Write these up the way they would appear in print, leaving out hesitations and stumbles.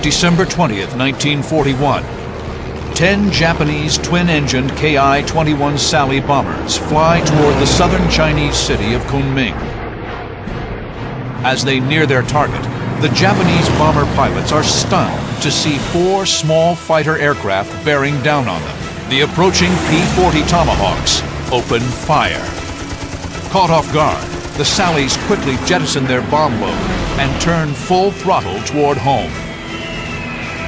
December 20th, 1941. 10 Japanese twin-engined Ki-21 Sally bombers fly toward the southern Chinese city of Kunming. As they near their target, the Japanese bomber pilots are stunned to see 4 small fighter aircraft bearing down on them. The approaching P-40 Tomahawks open fire. Caught off guard, the Sallies quickly jettison their bomb load and turn full throttle toward home.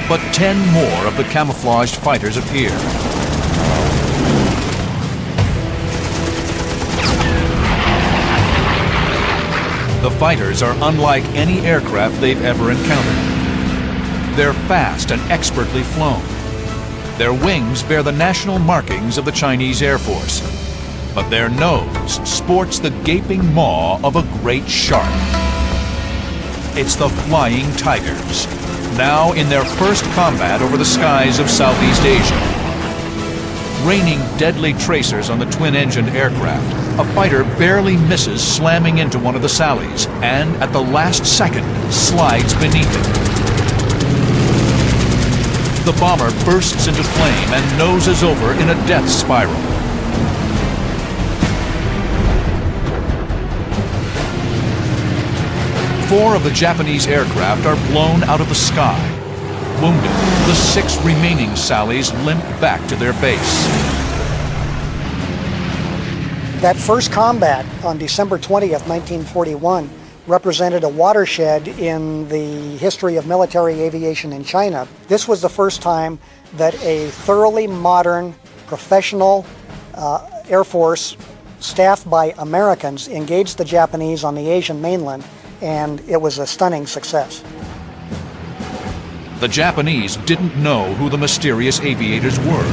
But 10 more of the camouflaged fighters appear. The fighters are unlike any aircraft they've ever encountered. They're fast and expertly flown. Their wings bear the national markings of the Chinese Air Force, but their nose sports the gaping maw of a great shark. It's the Flying Tigers, now in their first combat over the skies of Southeast Asia. Raining deadly tracers on the twin-engined aircraft, a fighter barely misses slamming into one of the Sallies and, at the last second, slides beneath it. The bomber bursts into flame and noses over in a death spiral. Four of the Japanese aircraft are blown out of the sky. Wounded, the 6 remaining Sallies limp back to their base. That first combat on December 20th, 1941, represented a watershed in the history of military aviation in China. This was the first time that a thoroughly modern, professional Air Force staffed by Americans engaged the Japanese on the Asian mainland, and it was a stunning success. The Japanese didn't know who the mysterious aviators were.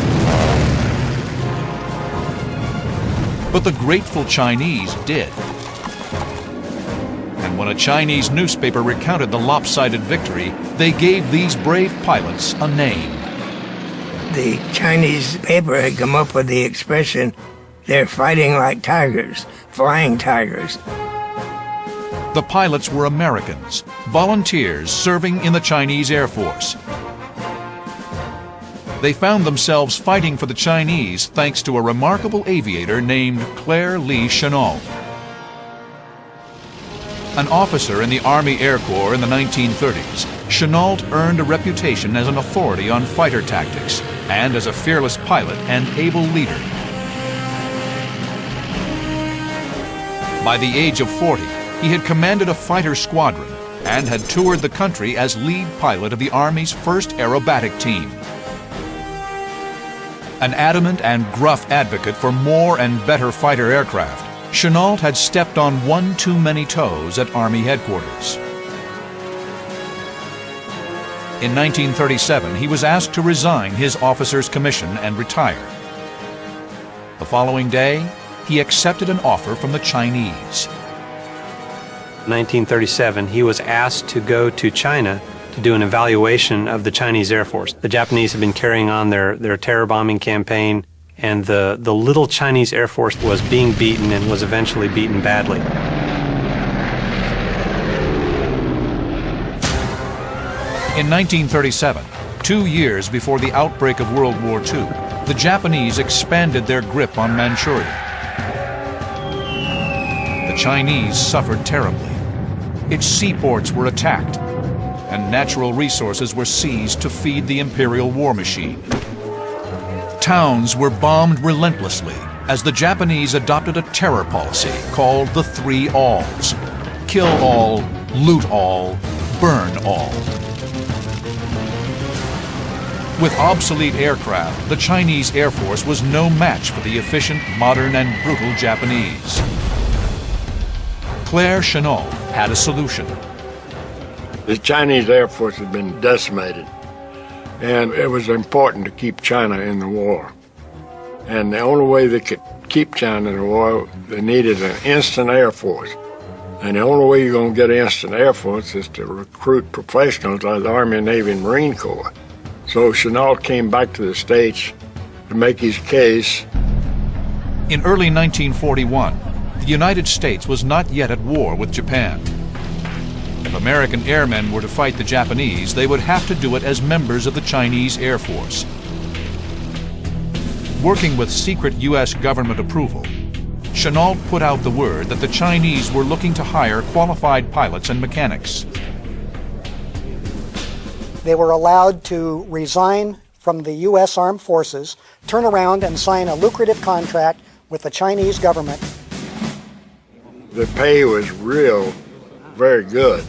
But the grateful Chinese did. And when a Chinese newspaper recounted the lopsided victory, they gave these brave pilots a name. The Chinese paper had come up with the expression, "They're fighting like tigers, flying tigers." The pilots were Americans, volunteers serving in the Chinese Air Force. They found themselves fighting for the Chinese thanks to a remarkable aviator named Claire Lee Chennault. An officer in the Army Air Corps in the 1930s, Chennault earned a reputation as an authority on fighter tactics and as a fearless pilot and able leader. By the age of 40, he had commanded a fighter squadron and had toured the country as lead pilot of the Army's first aerobatic team. An adamant and gruff advocate for more and better fighter aircraft, Chennault had stepped on one too many toes at Army headquarters. In 1937, he was asked to resign his officer's commission and retire. The following day, he accepted an offer from the Chinese. In 1937, he was asked to go to China to do an evaluation of the Chinese Air Force. The Japanese had been carrying on their terror bombing campaign, and the little Chinese Air Force was being beaten and was eventually beaten badly. In 1937, 2 years before the outbreak of World War II, the Japanese expanded their grip on Manchuria. The Chinese suffered terribly. Its seaports were attacked, and natural resources were seized to feed the imperial war machine. Towns were bombed relentlessly as the Japanese adopted a terror policy called the 3 alls: kill all, loot all, burn all. With obsolete aircraft, the Chinese Air Force was no match for the efficient, modern, and brutal Japanese. Claire Chennault had a solution. The Chinese Air Force had been decimated, and it was important to keep China in the war. And the only way they could keep China in the war, they needed an instant Air Force. And the only way you're going to get an instant Air Force is to recruit professionals like the Army, Navy, and Marine Corps. So Chennault came back to the States to make his case. In early 1941, the United States was not yet at war with Japan. American airmen were to fight the Japanese, they would have to do it as members of the Chinese Air Force. Working with secret U.S. government approval, Chennault put out the word that the Chinese were looking to hire qualified pilots and mechanics. They were allowed to resign from the U.S. Armed Forces, turn around and sign a lucrative contract with the Chinese government. The pay was very good.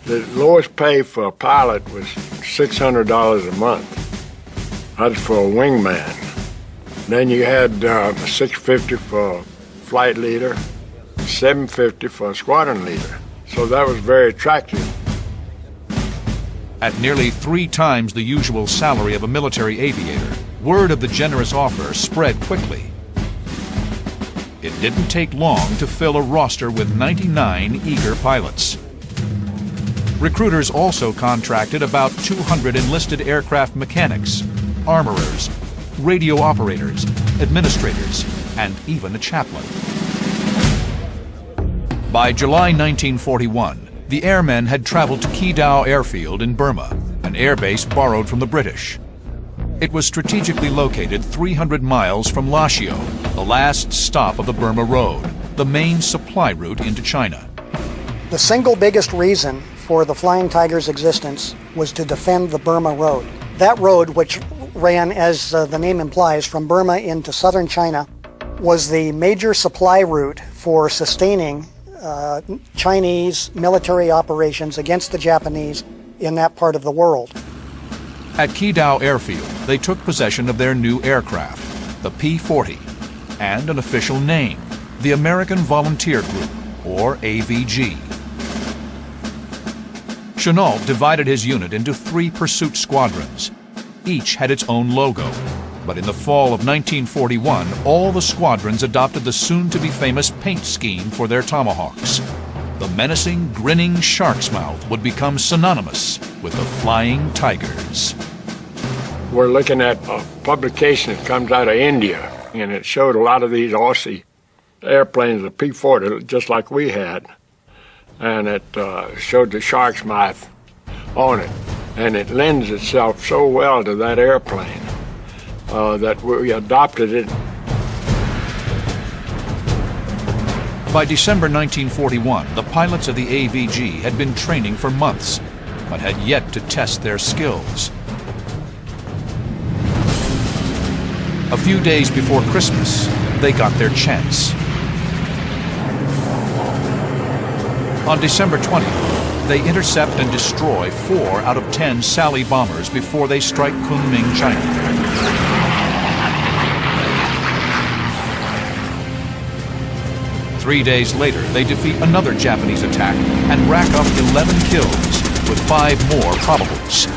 The lowest pay for a pilot was $600 a month. That's for a wingman. Then you had $650 for flight leader, $750 for a squadron leader. So that was very attractive. At nearly 3 times the usual salary of a military aviator, word of the generous offer spread quickly. It didn't take long to fill a roster with 99 eager pilots. Recruiters also contracted about 200 enlisted aircraft mechanics, armorers, radio operators, administrators, and even a chaplain. By July 1941, the airmen had traveled to Qidao Airfield in Burma, an airbase borrowed from the British. It was strategically located 300 miles from Lashio, the last stop of the Burma Road, the main supply route into China. The single biggest reason for the Flying Tiger's existence was to defend the Burma Road. That road, which ran, as the name implies, from Burma into southern China, was the major supply route for sustaining Chinese military operations against the Japanese in that part of the world. At Qidao Airfield, they took possession of their new aircraft, the P-40, and an official name, the American Volunteer Group, or AVG. Chennault divided his unit into 3 pursuit squadrons. Each had its own logo, but in the fall of 1941, all the squadrons adopted the soon-to-be famous paint scheme for their Tomahawks. The menacing, grinning shark's mouth would become synonymous with the Flying Tigers. We're looking at a publication that comes out of India, and it showed a lot of these Aussie airplanes, the P-40, just like we had, and it showed the shark's mouth on it, and it lends itself so well to that airplane that we adopted it. By December 1941, the pilots of the AVG had been training for months, but had yet to test their skills. A few days before Christmas, they got their chance. On December 20th, they intercept and destroy 4 out of 10 Sally bombers before they strike Kunming, China. Three days later, they defeat another Japanese attack and rack up 11 kills, with 5 more probables.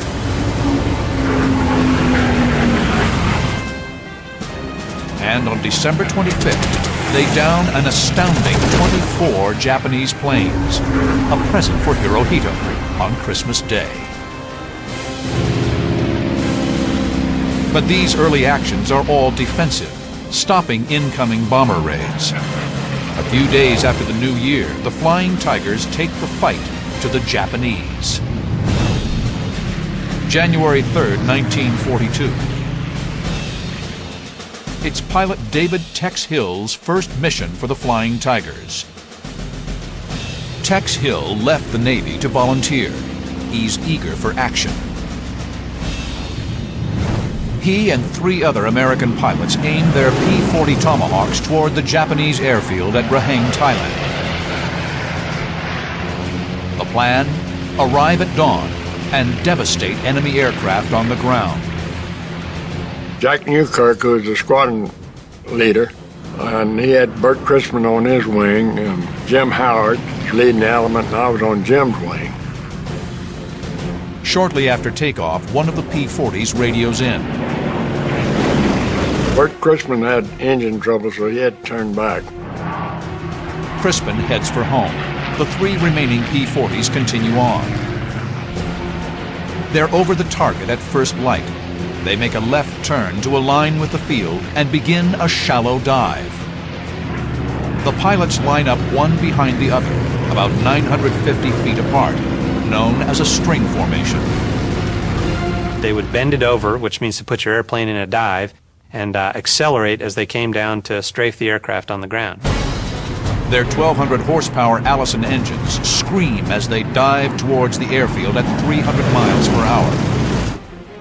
And on December 25th, they down an astounding 24 Japanese planes, a present for Hirohito on Christmas Day. But these early actions are all defensive, stopping incoming bomber raids. A few days after the new year, the Flying Tigers take the fight to the Japanese. January 3rd, 1942. It's pilot David Tex Hill's first mission for the Flying Tigers. Tex Hill left the Navy to volunteer. He's eager for action. He and 3 other American pilots aimed their P-40 Tomahawks toward the Japanese airfield at Raheng, Thailand. The plan? Arrive at dawn and devastate enemy aircraft on the ground. Jack Newkirk, who was the squadron leader, and he had Bert Crispin on his wing, and Jim Howard leading the element, and I was on Jim's wing. Shortly after takeoff, one of the P-40s radios in. Bert Crispin had engine trouble, so he had to turn back. Crispin heads for home. The 3 remaining P-40s continue on. They're over the target at first light. They make a left turn to align with the field and begin a shallow dive. The pilots line up one behind the other, about 950 feet apart, known as a string formation. They would bend it over, which means to put your airplane in a dive, and accelerate as they came down to strafe the aircraft on the ground. Their 1,200 horsepower Allison engines scream as they dive towards the airfield at 300 miles per hour.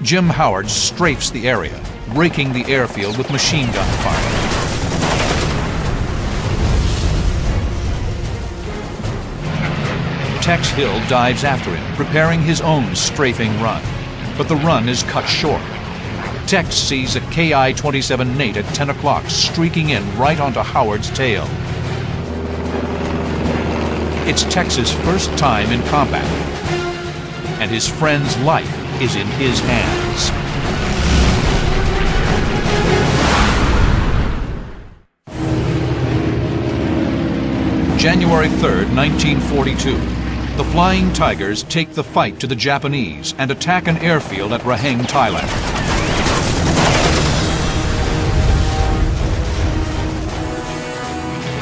Jim Howard strafes the area, breaking the airfield with machine gun fire. Tex Hill dives after him, preparing his own strafing run. But the run is cut short. Tex sees a Ki-27 Nate at 10 o'clock streaking in right onto Howard's tail. It's Tex's first time in combat, and his friend's life is in his hands. January 3rd, 1942. The Flying Tigers take the fight to the Japanese and attack an airfield at Raheng, Thailand.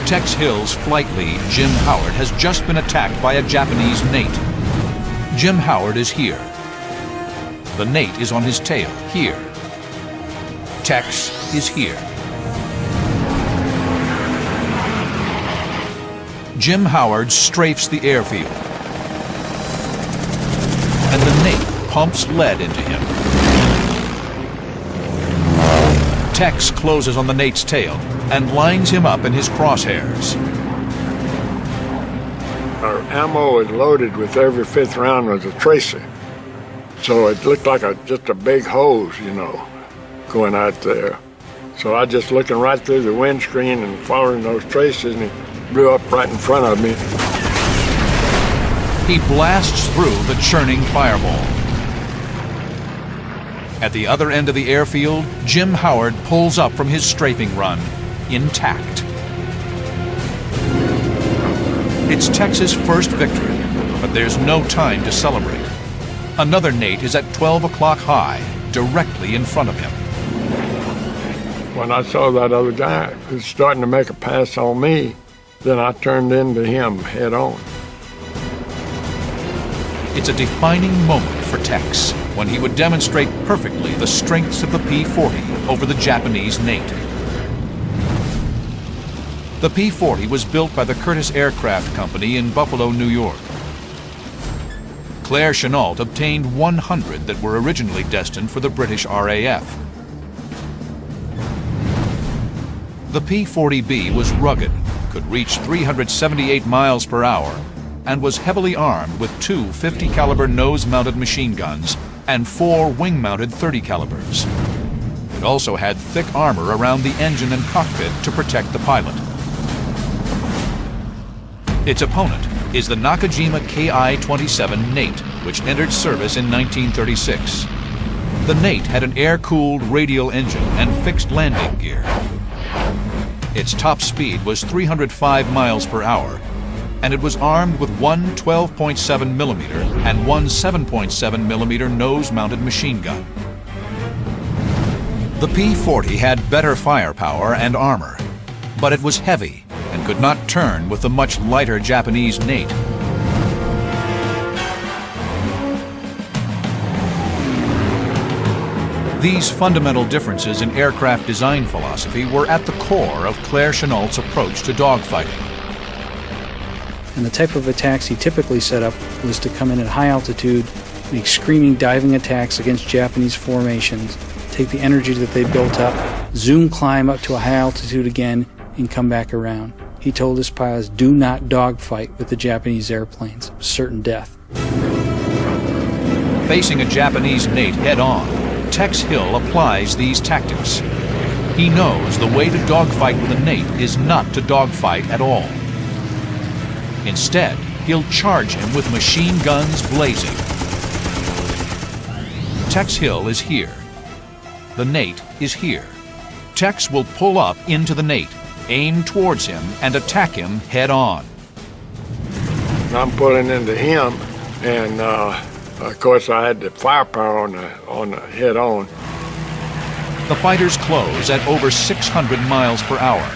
Tex Hill's flight lead, Jim Howard, has just been attacked by a Japanese Nate. Jim Howard is here. The Nate is on his tail, here. Tex is here. Jim Howard strafes the airfield, and the Nate pumps lead into him. Tex closes on the Nate's tail and lines him up in his crosshairs. Our ammo was loaded with every fifth round was a tracer. So it looked like just a big hose, you know, going out there. So I just looking right through the windscreen and following those tracers, and he blew up right in front of me. He blasts through the churning fireball. At the other end of the airfield, Jim Howard pulls up from his strafing run, intact. It's Tex's first victory, but there's no time to celebrate. Another Nate is at 12 o'clock high, directly in front of him. When I saw that other guy who was starting to make a pass on me, then I turned into him head on. It's a defining moment for Tex when he would demonstrate perfectly the strengths of the P-40 over the Japanese Nate. The P-40 was built by the Curtiss Aircraft Company in Buffalo, New York. Claire Chennault obtained 100 that were originally destined for the British RAF. The P-40B was rugged, could reach 378 miles per hour, and was heavily armed with two 50 caliber nose-mounted machine guns and four wing-mounted 30 calibers. It also had thick armor around the engine and cockpit to protect the pilot. Its opponent is the Nakajima Ki-27 Nate, which entered service in 1936. The Nate had an air-cooled radial engine and fixed landing gear. Its top speed was 305 miles per hour, and it was armed with one 12.7 millimeter and one 7.7 millimeter nose-mounted machine gun. The P-40 had better firepower and armor, but it was heavy and could not turn with the much lighter Japanese Nate. These fundamental differences in aircraft design philosophy were at the core of Claire Chennault's approach to dogfighting. And the type of attacks he typically set up was to come in at high altitude, make screaming diving attacks against Japanese formations, take the energy that they built up, zoom climb up to a high altitude again, and come back around. He told his pilots, do not dogfight with the Japanese airplanes. Certain death. Facing a Japanese Nate head-on, Tex Hill applies these tactics. He knows the way to dogfight with a Nate is not to dogfight at all. Instead, he'll charge him with machine guns blazing. Tex Hill is here. The Nate is here. Tex will pull up into the Nate, aim towards him, and attack him head-on. I'm pulling into him, and of course I had the firepower on the head-on. The fighters close at over 600 miles per hour.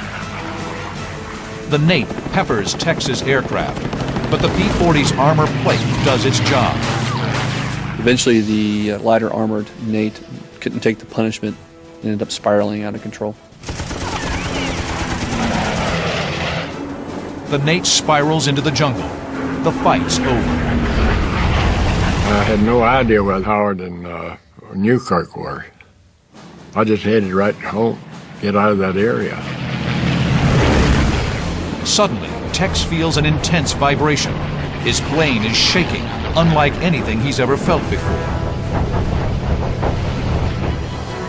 The Nate peppers Tex's aircraft, But the P-40's armor plate does its job. Eventually, the lighter armored Nate couldn't take the punishment and ended up spiraling out of control. The Nate spirals into the jungle. The fight's over. I had no idea where Howard and Newkirk were. I just headed right home, get out of that area. Suddenly, Tex feels an intense vibration. His plane is shaking, unlike anything he's ever felt before.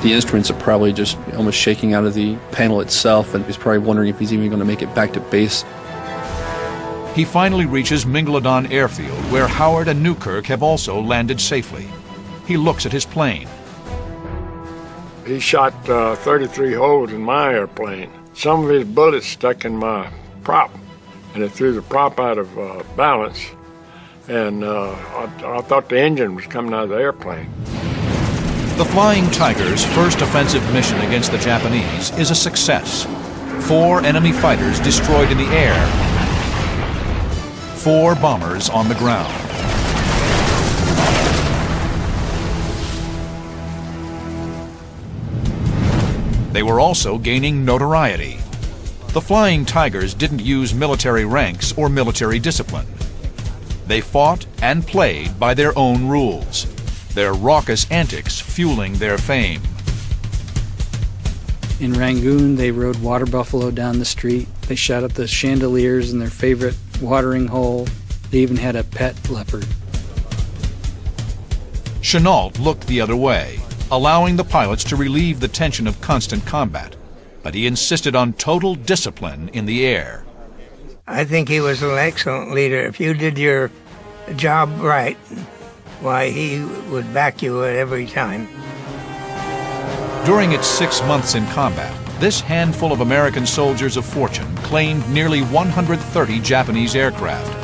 The instruments are probably just almost shaking out of the panel itself, and he's probably wondering if he's even going to make it back to base. He finally reaches Mingaladon Airfield, where Howard and Newkirk have also landed safely. He looks at his plane. He shot 33 holes in my airplane. Some of his bullets stuck in my prop, and it threw the prop out of balance, and I thought the engine was coming out of the airplane. The Flying Tiger's first offensive mission against the Japanese is a success. 4 enemy fighters destroyed in the air, 4 bombers on the ground. They were also gaining notoriety. The Flying Tigers didn't use military ranks or military discipline. They fought and played by their own rules, their raucous antics fueling their fame. In Rangoon, they rode water buffalo down the street. They shot up the chandeliers in their favorite watering hole. They even had a pet leopard. Chenault looked the other way, allowing the pilots to relieve the tension of constant combat, but he insisted on total discipline in the air. I think he was an excellent leader. If you did your job right, why, he would back you at every time. During its 6 months in combat, this handful of American soldiers of fortune claimed nearly 130 Japanese aircraft.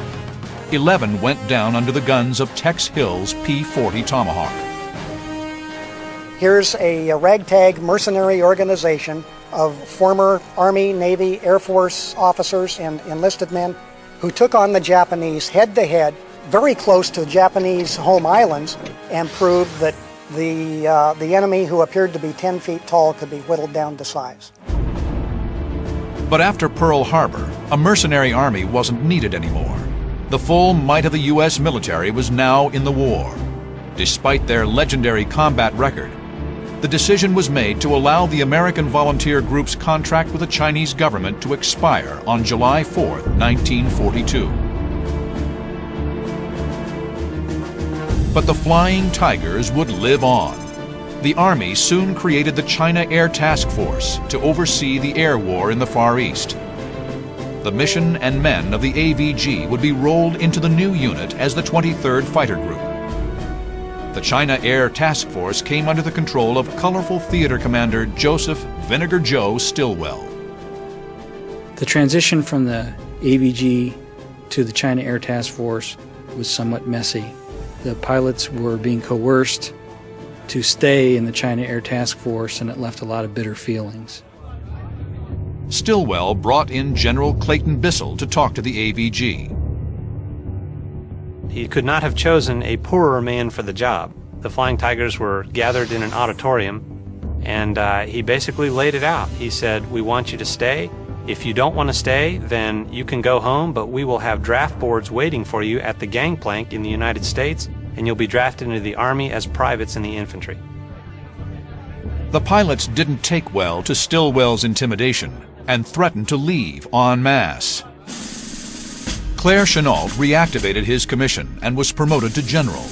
11 went down under the guns of Tex Hill's P-40 Tomahawk. Here's a ragtag mercenary organization of former Army, Navy, Air Force officers and enlisted men who took on the Japanese head-to-head, very close to the Japanese home islands, and proved that the enemy, who appeared to be 10 feet tall, could be whittled down to size. But after Pearl Harbor, a mercenary army wasn't needed anymore. The full might of the U.S. military was now in the war. Despite their legendary combat record, the decision was made to allow the American Volunteer Group's contract with the Chinese government to expire on July 4, 1942. But the Flying Tigers would live on. The Army soon created the China Air Task Force to oversee the air war in the Far East. The mission and men of the AVG would be rolled into the new unit as the 23rd Fighter Group. The China Air Task Force came under the control of colorful theater commander Joseph Vinegar Joe Stilwell. The transition from the AVG to the China Air Task Force was somewhat messy. The pilots were being coerced to stay in the China Air Task Force, and it left a lot of bitter feelings. Stilwell brought in General Clayton Bissell to talk to the AVG. He could not have chosen a poorer man for the job. The Flying Tigers were gathered in an auditorium, and he basically laid it out. He said, "We want you to stay. If you don't want to stay, then you can go home, but we will have draft boards waiting for you at the gangplank in the United States, and you'll be drafted into the Army as privates in the infantry." The pilots didn't take well to Stilwell's intimidation and threatened to leave en masse. Claire Chenault reactivated his commission and was promoted to general.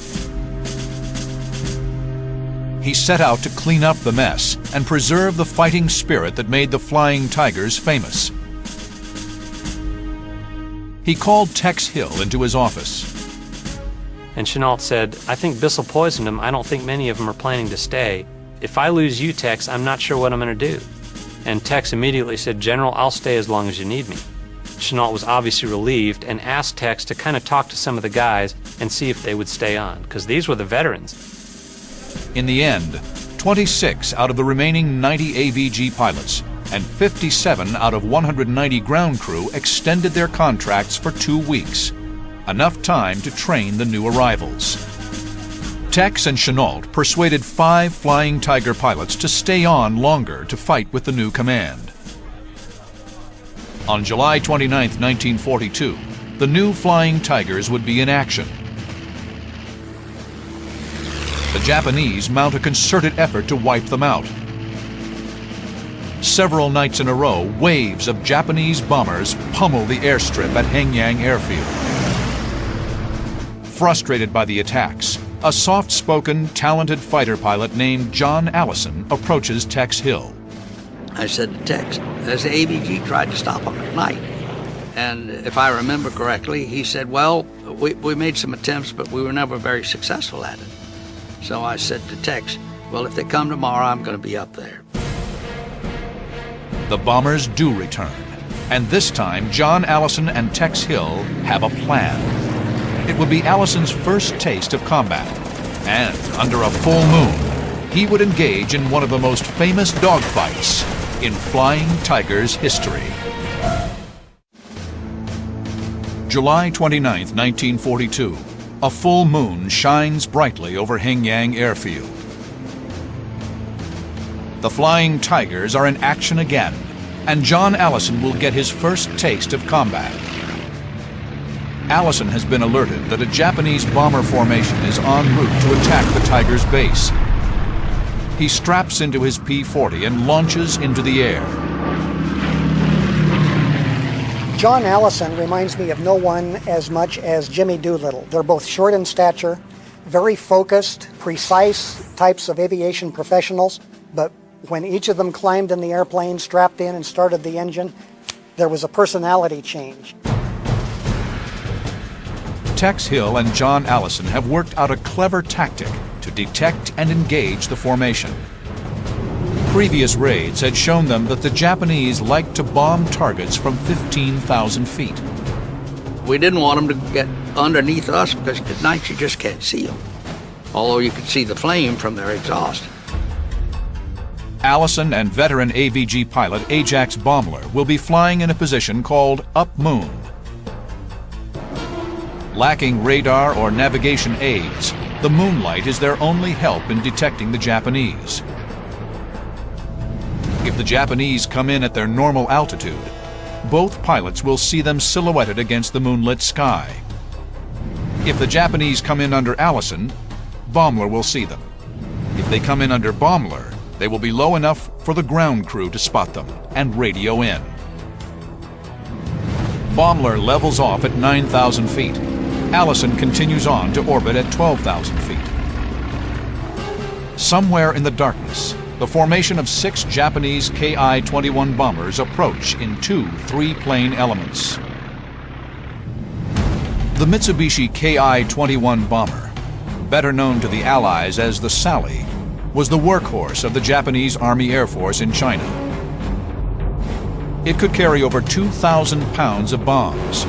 He set out to clean up the mess and preserve the fighting spirit that made the Flying Tigers famous. He called Tex Hill into his office. And Chenault said, "I think Bissell poisoned them. I don't think many of them are planning to stay. If I lose you, Tex, I'm not sure what I'm going to do." And Tex immediately said, "General, I'll stay as long as you need me." Chenault was obviously relieved and asked Tex to kind of talk to some of the guys and see if they would stay on, because these were the veterans. In the end, 26 out of the remaining 90 AVG pilots and 57 out of 190 ground crew extended their contracts for 2 weeks. enough time to train the new arrivals. Tex and Chenault persuaded 5 Flying Tiger pilots to stay on longer to fight with the new command. On July 29, 1942, the new Flying Tigers would be in action. The Japanese mount a concerted effort to wipe them out. Several nights in a row, waves of Japanese bombers pummel the airstrip at Hengyang Airfield. Frustrated by the attacks, a soft-spoken, talented fighter pilot named John Allison approaches Tex Hill. I said to Tex, as the AVG tried to stop him at night. And if I remember correctly, he said, well, we made some attempts, but we were never very successful at it. So I said to Tex, well, if they come tomorrow, I'm going to be up there. The bombers do return, and this time John Allison and Tex Hill have a plan. It would be Allison's first taste of combat, and under a full moon, he would engage in one of the most famous dogfights in Flying Tiger's history. July 29, 1942, a full moon shines brightly over Hengyang Airfield. The Flying Tigers are in action again, and John Allison will get his first taste of combat. Allison has been alerted that a Japanese bomber formation is en route to attack the Tigers' base. He straps into his P-40 and launches into the air. John Allison reminds me of no one as much as Jimmy Doolittle. They're both short in stature, very focused, precise types of aviation professionals, but when each of them climbed in the airplane, strapped in and started the engine, there was a personality change. Tex Hill and John Allison have worked out a clever tactic to detect and engage the formation. Previous raids had shown them that the Japanese liked to bomb targets from 15,000 feet. We didn't want them to get underneath us because at night you just can't see them, although you could see the flame from their exhaust. Allison and veteran AVG pilot Ajax Baumler will be flying in a position called Up Moon. Lacking radar or navigation aids, the moonlight is their only help in detecting the Japanese. If the Japanese come in at their normal altitude, both pilots will see them silhouetted against the moonlit sky. If the Japanese come in under Allison, Baumler will see them. If they come in under Baumler, they will be low enough for the ground crew to spot them and radio in. Baumler levels off at 9,000 feet. Allison continues on to orbit at 12,000 feet. Somewhere in the darkness, the formation of 6 Japanese Ki-21 bombers approach in 2 3-plane elements. The Mitsubishi Ki-21 bomber, better known to the Allies as the Sally, was the workhorse of the Japanese Army Air Force in China. It could carry over 2,000 pounds of bombs.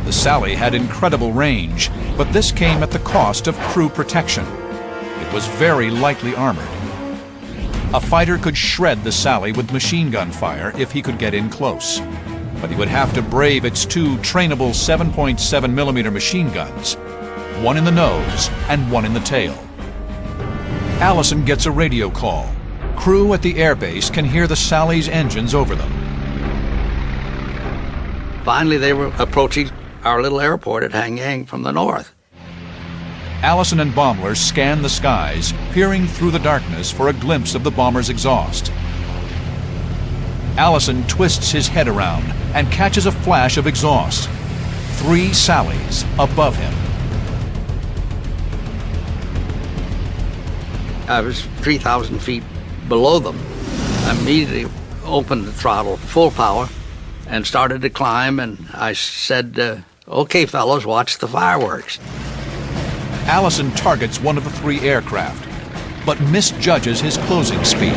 The Sally had incredible range, but this came at the cost of crew protection. It was very lightly armored. A fighter could shred the Sally with machine gun fire if he could get in close, but he would have to brave its 2 trainable 7.7mm machine guns, one in the nose and one in the tail. Allison gets a radio call. Crew at the airbase can hear the Sally's engines over them. Finally, they were approaching our little airport at Hengyang from the north. Allison and Baumler scan the skies, peering through the darkness for a glimpse of the bomber's exhaust. Allison twists his head around and catches a flash of exhaust. 3 Sallys above him. I was 3,000 feet below them. I immediately opened the throttle full power and started to climb, and I said, okay, fellows, watch the fireworks. Allison targets one of the 3 aircraft, but misjudges his closing speed.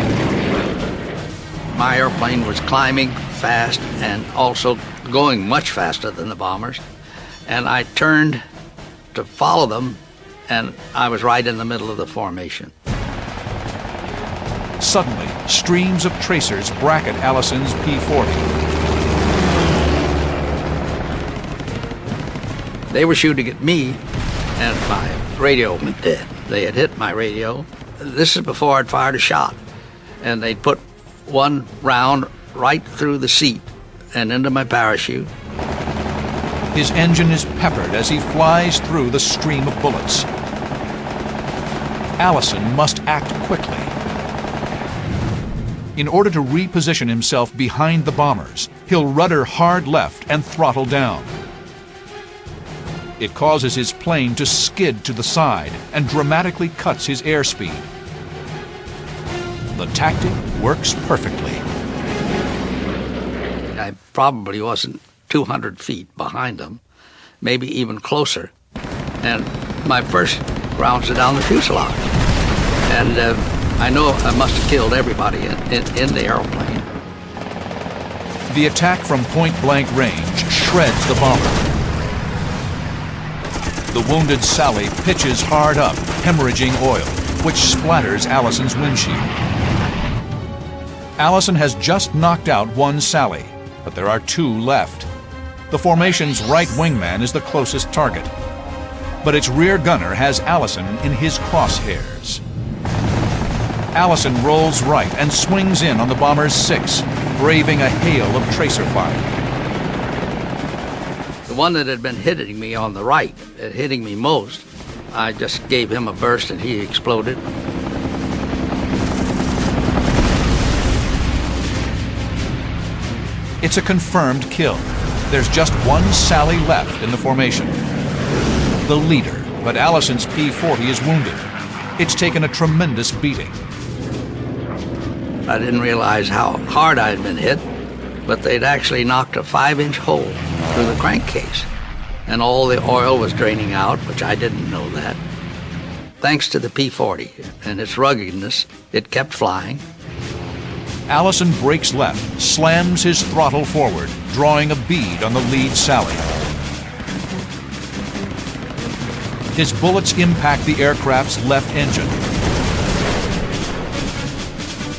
My airplane was climbing fast and also going much faster than the bombers, and I turned to follow them, and I was right in the middle of the formation. Suddenly, streams of tracers bracket Allison's P-40. They were shooting at me, and my radio went dead. They had hit my radio. This is before I'd fired a shot. And they'd put one round right through the seat and into my parachute. His engine is peppered as he flies through the stream of bullets. Allison must act quickly. In order to reposition himself behind the bombers, he'll rudder hard left and throttle down. It causes his plane to skid to the side and dramatically cuts his airspeed. The tactic works perfectly. I probably wasn't 200 feet behind them, maybe even closer. And my first rounds are down the fuselage. And I know I must have killed everybody in the airplane. The attack from point-blank range shreds the bomber. The wounded Sally pitches hard up, hemorrhaging oil, which splatters Allison's windshield. Allison has just knocked out one Sally, but there are two left. The formation's right wingman is the closest target, but its rear gunner has Allison in his crosshairs. Allison rolls right and swings in on the bomber's six, braving a hail of tracer fire. The one that had been hitting me on the right, hitting me most, I just gave him a burst and he exploded. It's a confirmed kill. There's just one Sally left in the formation. The leader, but Allison's P-40 is wounded. It's taken a tremendous beating. I didn't realize how hard I'd been hit, but they'd actually knocked a 5-inch hole through the crankcase, and all the oil was draining out, which I didn't know that. Thanks to the P-40 and its ruggedness, it kept flying. Allison brakes left, slams his throttle forward, drawing a bead on the lead Sally. His bullets impact the aircraft's left engine.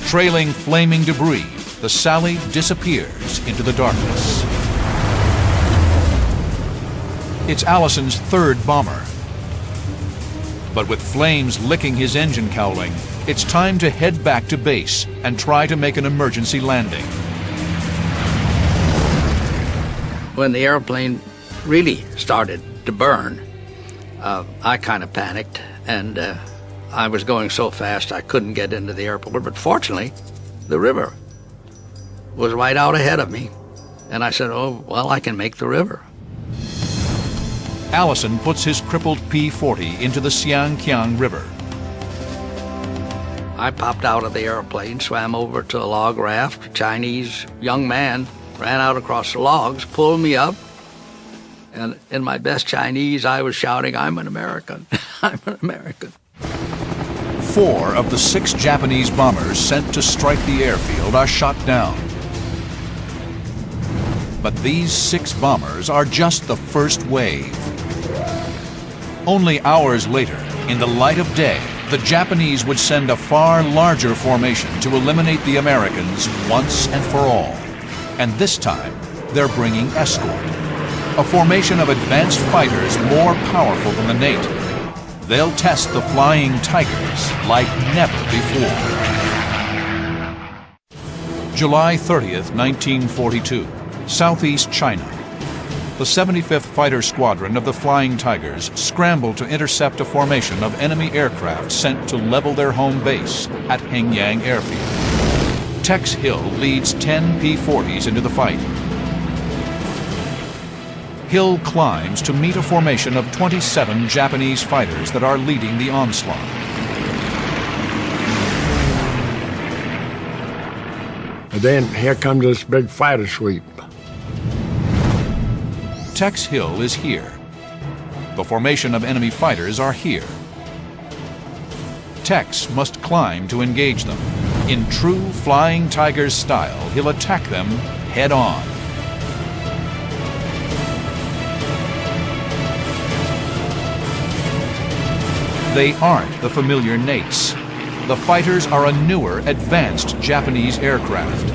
Trailing flaming debris, the Sally disappears into the darkness. It's Allison's third bomber. But with flames licking his engine cowling, it's time to head back to base and try to make an emergency landing. When the airplane really started to burn, I kind of panicked, and I was going so fast I couldn't get into the airport. But fortunately, the river was right out ahead of me, and I said, oh, well, I can make the river. Allison puts his crippled P-40 into the Xiangqiang River. I popped out of the airplane, swam over to a log raft. A Chinese young man ran out across the logs, pulled me up, and in my best Chinese, I was shouting, I'm an American, I'm an American. 4 of the 6 Japanese bombers sent to strike the airfield are shot down. But these 6 bombers are just the first wave. Only hours later, in the light of day, the Japanese would send a far larger formation to eliminate the Americans once and for all. And this time, they're bringing escort. A formation of advanced fighters more powerful than the Nate. They'll test the Flying Tigers like never before. July 30th, 1942, Southeast China. The 75th Fighter Squadron of the Flying Tigers scrambled to intercept a formation of enemy aircraft sent to level their home base at Hengyang Airfield. Tex Hill leads 10 P-40s into the fight. Hill climbs to meet a formation of 27 Japanese fighters that are leading the onslaught. And then here comes this big fighter sweep. Tex Hill is here. The formation of enemy fighters are here. Tex must climb to engage them. In true Flying Tigers style, he'll attack them head on. They aren't the familiar Nates. The fighters are a newer, advanced Japanese aircraft.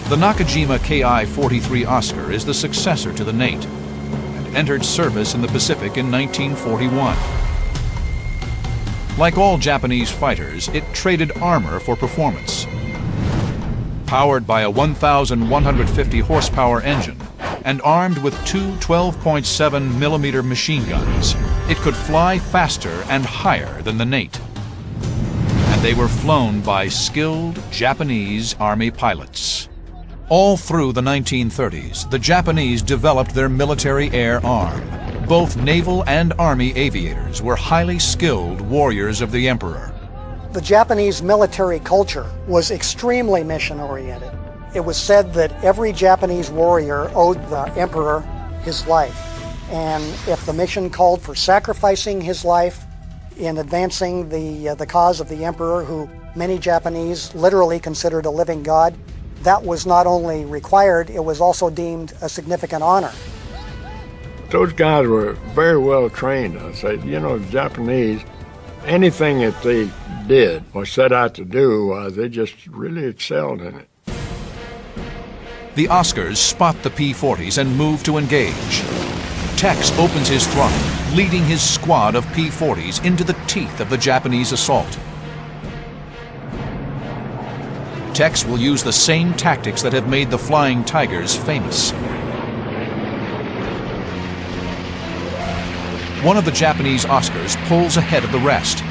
The Nakajima Ki-43 Oscar is the successor to the Nate, and entered service in the Pacific in 1941. Like all Japanese fighters, it traded armor for performance. Powered by a 1,150 horsepower engine and armed with two 12.7 millimeter machine guns, it could fly faster and higher than the Nate. And they were flown by skilled Japanese Army pilots. All through the 1930s, the Japanese developed their military air arm. Both naval and Army aviators were highly skilled warriors of the Emperor. The Japanese military culture was extremely mission-oriented. It was said that every Japanese warrior owed the Emperor his life. And if the mission called for sacrificing his life in advancing the cause of the Emperor, who many Japanese literally considered a living god, that was not only required, it was also deemed a significant honor. Those guys were very well trained. I said, you know, the Japanese, anything that they did or set out to do, they just really excelled in it. The Oscars spot the P-40s and move to engage. Tex opens his throttle, leading his squad of P-40s into the teeth of the Japanese assault. Tex will use the same tactics that have made the Flying Tigers famous. One of the Japanese Oscars pulls ahead of the rest.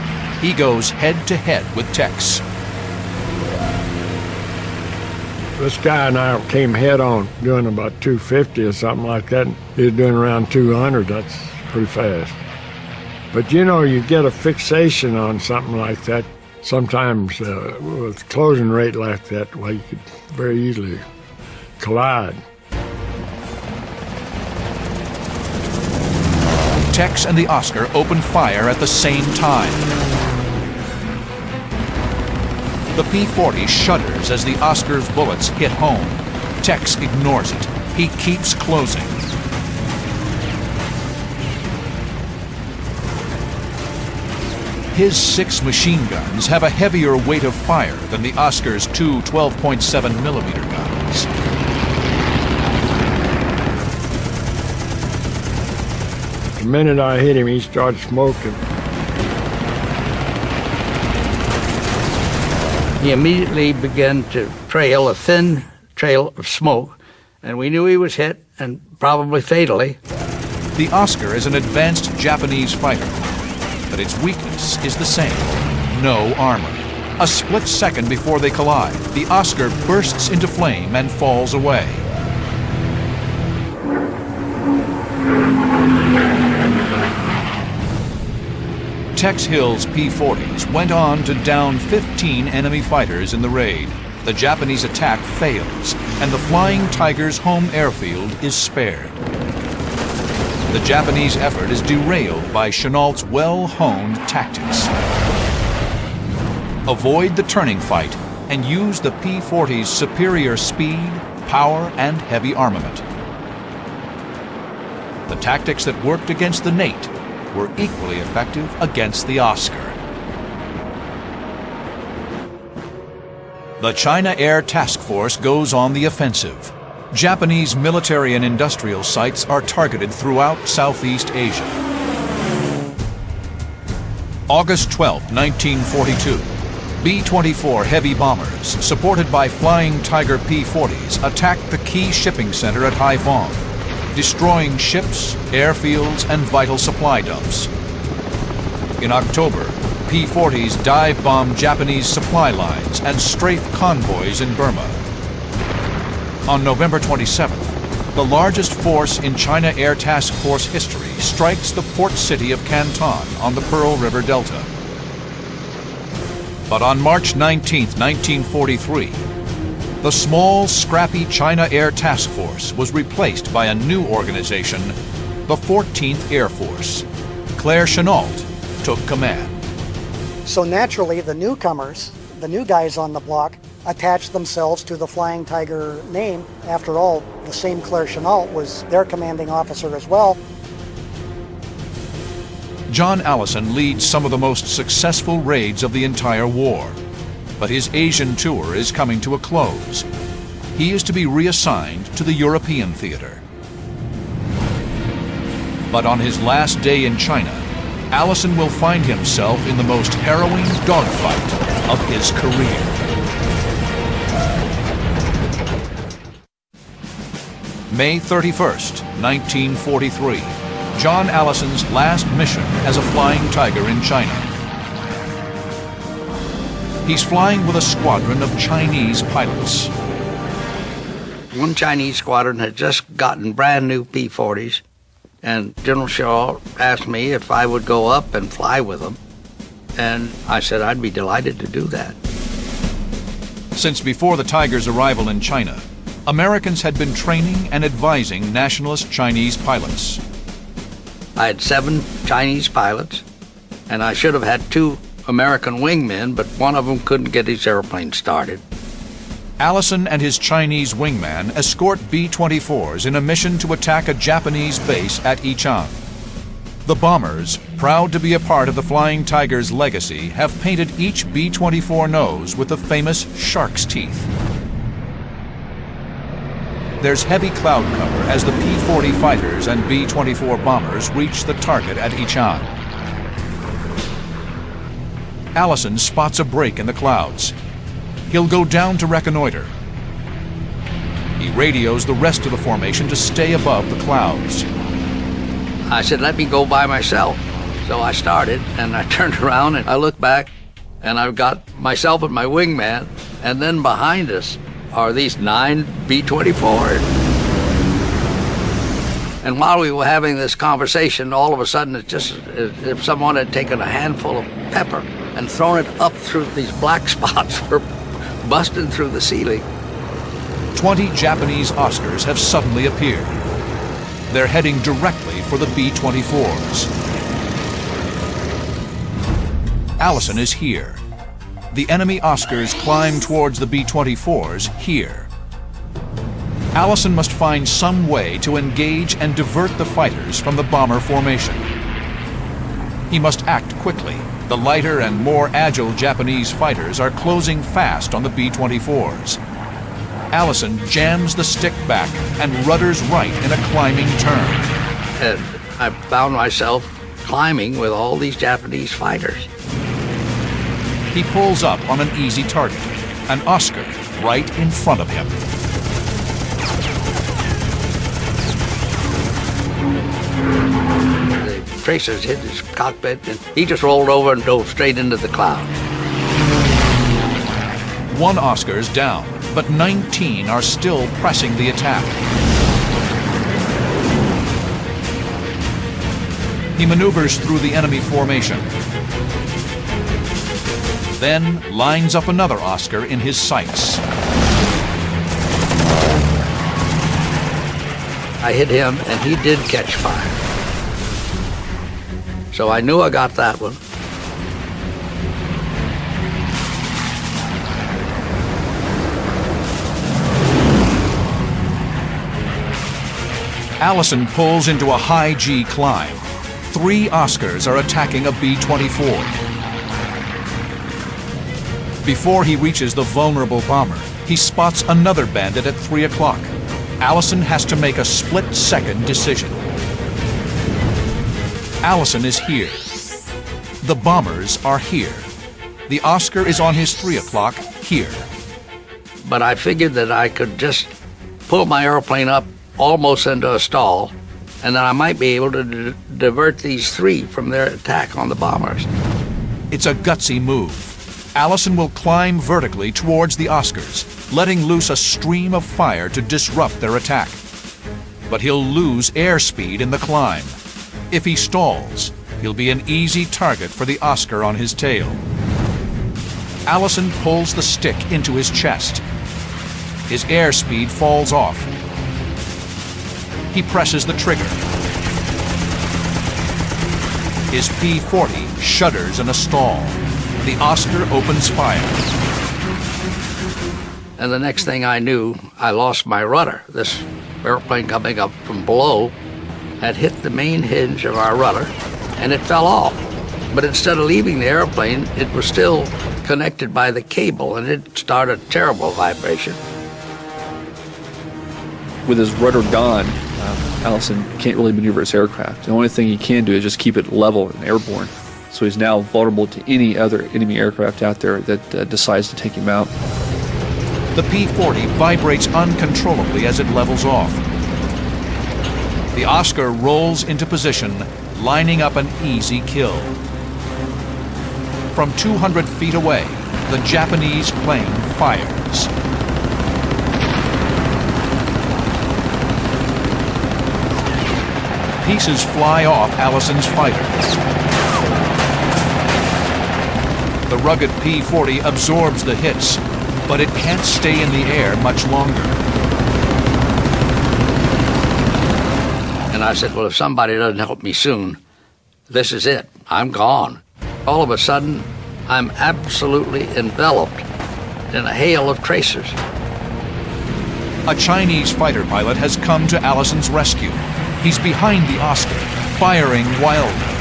He goes head-to-head with Tex. This guy and I came head-on, doing about 250 or something like that. He was doing around 200. That's pretty fast. But you know, you get a fixation on something like that. Sometimes with closing rate like that, well, you could very easily collide. Tex and the Oscar open fire at the same time. The P-40 shudders as the Oscar's bullets hit home. Tex ignores it. He keeps closing. His 6 machine guns have a heavier weight of fire than the Oscar's two 12.7 millimeter guns. The minute I hit him, he started smoking. He immediately began to trail a thin trail of smoke, and we knew he was hit, and probably fatally. The Oscar is an advanced Japanese fighter, but its weakness is the same: no armor. A split second before they collide, the Oscar bursts into flame and falls away. Tex Hill's P-40s went on to down 15 enemy fighters in the raid. The Japanese attack fails, and the Flying Tigers' home airfield is spared. The Japanese effort is derailed by Chennault's well-honed tactics. Avoid the turning fight and use the P-40's superior speed, power, and heavy armament. The tactics that worked against the Nate were equally effective against the Oscar. The China Air Task Force goes on the offensive. Japanese military and industrial sites are targeted throughout Southeast Asia. August 12, 1942. B-24 heavy bombers, supported by Flying Tiger P-40s, attacked the key shipping center at Haiphong, destroying ships, airfields, and vital supply dumps. In October, P-40s dive-bombed Japanese supply lines and strafed convoys in Burma. On November 27th, the largest force in China Air Task Force history strikes the port city of Canton on the Pearl River Delta. But on March 19, 1943, the small, scrappy China Air Task Force was replaced by a new organization, the 14th Air Force. Claire Chennault took command. So naturally, the newcomers, the new guys on the block, attached themselves to the Flying Tiger name. After all, the same Claire Chennault was their commanding officer as well. John Allison leads some of the most successful raids of the entire war, but his Asian tour is coming to a close. He is to be reassigned to the European theater. But on his last day in China, Allison will find himself in the most harrowing dogfight of his career. May 31st, 1943. John Allison's last mission as a flying tiger in China. He's flying with a squadron of Chinese pilots. One Chinese squadron had just gotten brand new P-40s, and General Shaw asked me if I would go up and fly with them, and I said I'd be delighted to do that. Since before the Tiger's arrival in China, Americans had been training and advising nationalist Chinese pilots. I had 7 Chinese pilots, and I should have had 2 American wingmen, but one of them couldn't get his airplane started. Allison and his Chinese wingman escort B-24s in a mission to attack a Japanese base at Ichang. The bombers, proud to be a part of the Flying Tiger's legacy, have painted each B-24 nose with the famous shark's teeth. There's heavy cloud cover as the P-40 fighters and B-24 bombers reach the target at Ichang. Allison spots a break in the clouds. He'll go down to reconnoiter. He radios the rest of the formation to stay above the clouds. I said, let me go by myself. So I started, and I turned around, and I looked back, and I've got myself and my wingman, and then behind us are these 9 B-24s. And while we were having this conversation, all of a sudden it's just as if someone had taken a handful of pepper and thrown it up through these black spots were busting through the ceiling. 20 Japanese Oscars have suddenly appeared. They're heading directly for the B-24s. Allison is here. The enemy Oscars climb towards the B-24s here. Allison must find some way to engage and divert the fighters from the bomber formation. He must act quickly. The lighter and more agile Japanese fighters are closing fast on the B-24s. Allison jams the stick back and rudders right in a climbing turn. And I found myself climbing with all these Japanese fighters. He pulls up on an easy target, an Oscar right in front of him. The tracers hit his cockpit, and he just rolled over and dove straight into the cloud. 1 Oscar's down, but 19 are still pressing the attack. He maneuvers through the enemy formation, then lines up another Oscar in his sights. I hit him, and he did catch fire. So I knew I got that one. Allison pulls into a high G climb. 3 Oscars are attacking a B-24. Before he reaches the vulnerable bomber, he spots another bandit at 3 o'clock. Allison has to make a split-second decision. Allison is here. The bombers are here. The Oscar is on his 3 o'clock here. But I figured that I could just pull my airplane up almost into a stall, and then I might be able to divert these 3 from their attack on the bombers. It's a gutsy move. Allison will climb vertically towards the Oscars, letting loose a stream of fire to disrupt their attack. But he'll lose airspeed in the climb. If he stalls, he'll be an easy target for the Oscar on his tail. Allison pulls the stick into his chest. His airspeed falls off. He presses the trigger. His P-40 shudders in a stall. The Oscar opens fire. And the next thing I knew, I lost my rudder. This airplane coming up from below had hit the main hinge of our rudder, and it fell off. But instead of leaving the airplane, it was still connected by the cable, and it started a terrible vibration. With his rudder gone, Allison can't really maneuver his aircraft. The only thing he can do is just keep it level and airborne. So he's now vulnerable to any other enemy aircraft out there that decides to take him out. The P-40 vibrates uncontrollably as it levels off. The Oscar rolls into position, lining up an easy kill. From 200 feet away, the Japanese plane fires. Pieces fly off Allison's fighter. The rugged P-40 absorbs the hits, but it can't stay in the air much longer. And I said, well, if somebody doesn't help me soon, this is it. I'm gone. All of a sudden, I'm absolutely enveloped in a hail of tracers. A Chinese fighter pilot has come to Allison's rescue. He's behind the Oscar, firing wildly.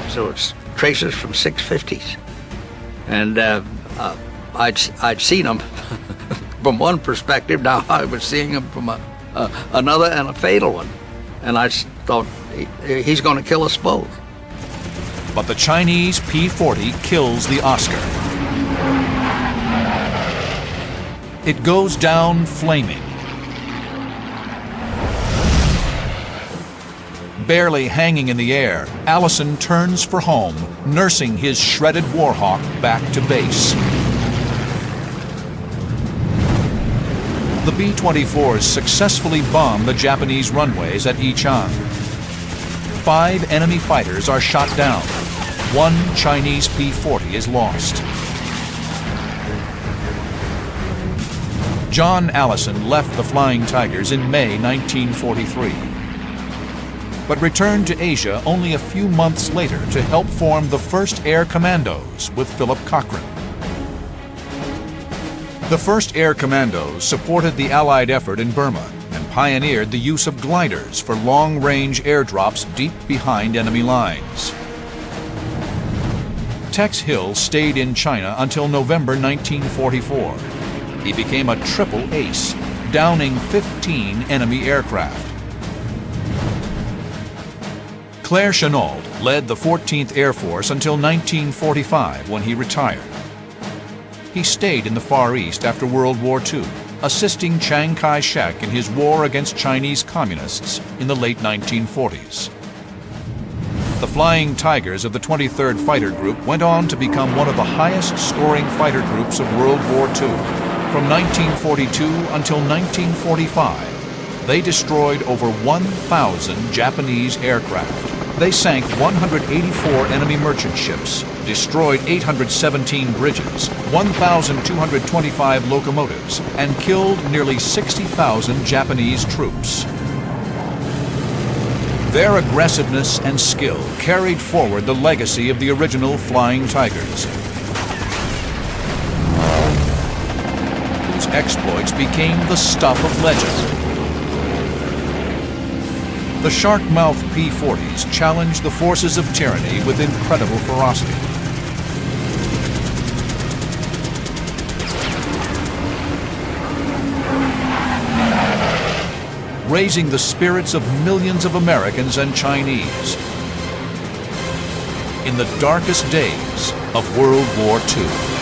So it's tracers from 650s. And I'd seen them from one perspective. Now I was seeing them from another, and a fatal one. And I thought, he's going to kill us both. But the Chinese P-40 kills the Oscar. It goes down flaming. Barely hanging in the air, Allison turns for home, nursing his shredded Warhawk back to base. The B-24s successfully bomb the Japanese runways at Yichang. 5 enemy fighters are shot down. 1 Chinese P-40 is lost. John Allison left the Flying Tigers in May 1943. But returned to Asia only a few months later to help form the 1st Air Commandos with Philip Cochrane. The 1st Air Commandos supported the Allied effort in Burma and pioneered the use of gliders for long-range airdrops deep behind enemy lines. Tex Hill stayed in China until November 1944. He became a triple ace, downing 15 enemy aircraft. Claire Chennault led the 14th Air Force until 1945, when he retired. He stayed in the Far East after World War II, assisting Chiang Kai-shek in his war against Chinese communists in the late 1940s. The Flying Tigers of the 23rd Fighter Group went on to become one of the highest-scoring fighter groups of World War II. From 1942 until 1945, they destroyed over 1,000 Japanese aircraft. They sank 184 enemy merchant ships, destroyed 817 bridges, 1,225 locomotives, and killed nearly 60,000 Japanese troops. Their aggressiveness and skill carried forward the legacy of the original Flying Tigers, whose exploits became the stuff of legend. The shark-mouthed P-40s challenged the forces of tyranny with incredible ferocity. Raising the spirits of millions of Americans and Chinese in the darkest days of World War II.